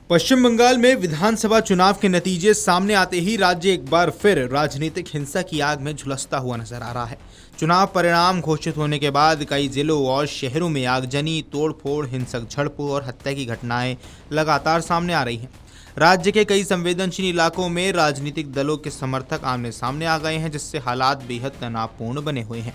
पश्चिम बंगाल में विधानसभा चुनाव के नतीजे सामने आते ही राज्य एक बार फिर राजनीतिक हिंसा की आग में झुलसता हुआ नजर आ रहा है। चुनाव परिणाम घोषित होने के बाद कई जिलों और शहरों में आगजनी, तोड़फोड़, हिंसक झड़पों और हत्या की घटनाएं लगातार सामने आ रही हैं। राज्य के कई संवेदनशील इलाकों में राजनीतिक दलों के समर्थक आमने सामने आ गए हैं, जिससे हालात बेहद तनावपूर्ण बने हुए हैं।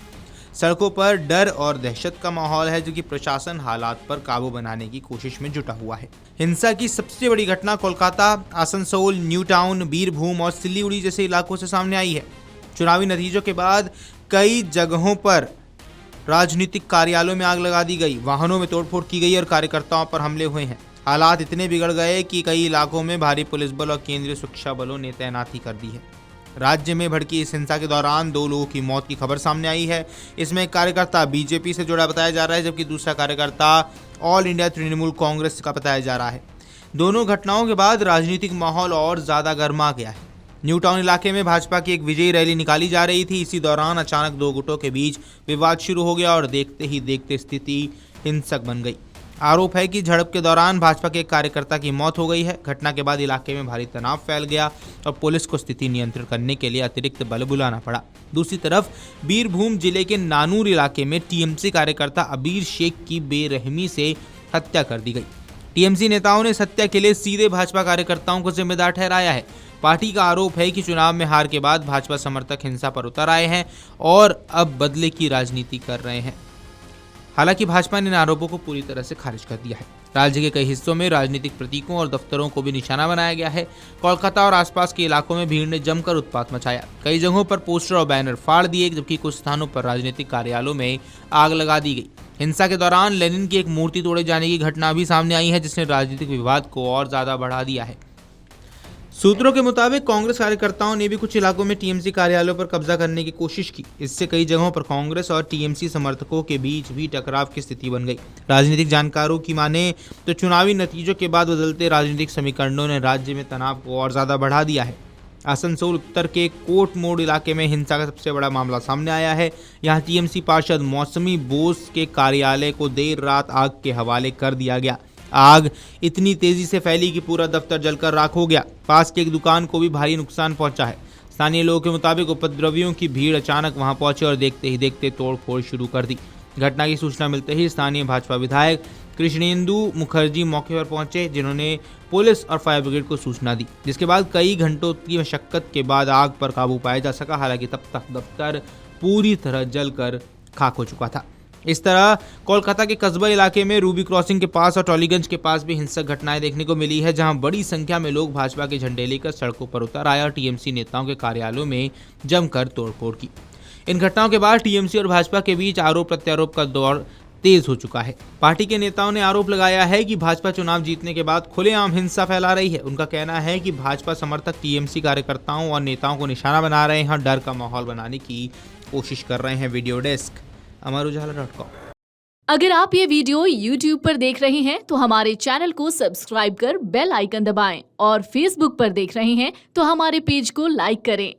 सड़कों पर डर और दहशत का माहौल है, जो कि प्रशासन हालात पर काबू बनाने की कोशिश में जुटा हुआ है। हिंसा की सबसे बड़ी घटना कोलकाता, आसनसोल, न्यू टाउन, बीरभूम और सिलीगुड़ी जैसे इलाकों से सामने आई है। चुनावी नतीजों के बाद कई जगहों पर राजनीतिक कार्यालयों में आग लगा दी गई, वाहनों में तोड़फोड़ की गई और कार्यकर्ताओं पर हमले हुए हैं। हालात इतने बिगड़ गए कि कई इलाकों में भारी पुलिस बल और केंद्रीय सुरक्षा बलों ने तैनाती कर दी है। राज्य में भड़की इस हिंसा के दौरान 2 लोगों की मौत की खबर सामने आई है। इसमें एक कार्यकर्ता बीजेपी से जुड़ा बताया जा रहा है, जबकि दूसरा कार्यकर्ता ऑल इंडिया तृणमूल कांग्रेस का बताया जा रहा है। दोनों घटनाओं के बाद राजनीतिक माहौल और ज्यादा गर्मा गया है। न्यू टाउन इलाके में भाजपा की एक विजयी रैली निकाली जा रही थी। इसी दौरान अचानक 2 गुटों के बीच विवाद शुरू हो गया और देखते ही देखते स्थिति हिंसक बन गई। आरोप है कि झड़प के दौरान भाजपा के एक कार्यकर्ता की मौत हो गई है। घटना के बाद इलाके में भारी तनाव फैल गया और पुलिस को स्थिति नियंत्रित करने के लिए अतिरिक्त बल बुलाना पड़ा। दूसरी तरफ बीरभूम जिले के नानूर इलाके में टीएमसी कार्यकर्ता अबीर शेख की बेरहमी से हत्या कर दी गई। टीएमसी नेताओं ने इस हत्या के लिए सीधे भाजपा कार्यकर्ताओं को जिम्मेदार ठहराया है। पार्टी का आरोप है कि चुनाव में हार के बाद भाजपा समर्थक हिंसा पर उतर आए हैं और अब बदले की राजनीति कर रहे हैं। हालांकि भाजपा ने इन आरोपों को पूरी तरह से खारिज कर दिया है। राज्य के कई हिस्सों में राजनीतिक प्रतीकों और दफ्तरों को भी निशाना बनाया गया है। कोलकाता और आसपास के इलाकों में भीड़ ने जमकर उत्पात मचाया। कई जगहों पर पोस्टर और बैनर फाड़ दिए, जबकि कुछ स्थानों पर राजनीतिक कार्यालयों में आग लगा दी गई। हिंसा के दौरान लेनिन की एक मूर्ति तोड़े जाने की घटना भी सामने आई है, जिसने राजनीतिक विवाद को और ज्यादा बढ़ा दिया है। सूत्रों के मुताबिक कांग्रेस कार्यकर्ताओं ने भी कुछ इलाकों में टीएमसी कार्यालयों पर कब्जा करने की कोशिश की। इससे कई जगहों पर कांग्रेस और टीएमसी समर्थकों के बीच भी टकराव की स्थिति बन गई। राजनीतिक जानकारों की माने तो चुनावी नतीजों के बाद बदलते राजनीतिक समीकरणों ने राज्य में तनाव को और ज्यादा बढ़ा दिया है। आसनसोल उत्तर के कोट मोड़ इलाके में हिंसा का सबसे बड़ा मामला सामने आया है। यहाँ टीएमसी पार्षद मौसमी बोस के कार्यालय को देर रात आग के हवाले कर दिया गया। आग इतनी तेजी से फैली कि पूरा दफ्तर जलकर राख हो गया। पास की एक दुकान को भी भारी नुकसान पहुंचा है। स्थानीय लोगों के मुताबिक उपद्रवियों की भीड़ अचानक वहां पहुंचे और देखते ही देखते तोड़फोड़ शुरू कर दी। घटना की सूचना मिलते ही स्थानीय भाजपा विधायक कृष्णेंदु मुखर्जी मौके पर पहुंचे, जिन्होंने पुलिस और फायर ब्रिगेड को सूचना दी, जिसके बाद कई घंटों की मशक्कत के बाद आग पर काबू पाया जा सका। हालांकि तब तक दफ्तर पूरी तरह जलकर खाक हो चुका था। इस तरह कोलकाता के कस्बा इलाके में रूबी क्रॉसिंग के पास और टॉलीगंज के पास भी हिंसक घटनाएं देखने को मिली है, जहां बड़ी संख्या में लोग भाजपा के झंडे लेकर सड़कों पर उतर आए और टीएमसी नेताओं के कार्यालयों में जमकर तोड़फोड़ की। इन घटनाओं के बाद टीएमसी और भाजपा के बीच आरोप प्रत्यारोप का दौर तेज हो चुका है। पार्टी के नेताओं ने आरोप लगाया है कि भाजपा चुनाव जीतने के बाद खुलेआम हिंसा फैला रही है। उनका कहना है कि भाजपा समर्थक टीएमसी कार्यकर्ताओं और नेताओं को निशाना बना रहे हैं और डर का माहौल बनाने की कोशिश कर रहे हैं। Video desk Amarujala dot com. अगर आप ये वीडियो YouTube पर देख रहे हैं तो हमारे चैनल को सब्सक्राइब कर बेल आइकन दबाएं और Facebook पर देख रहे हैं तो हमारे पेज को लाइक करें।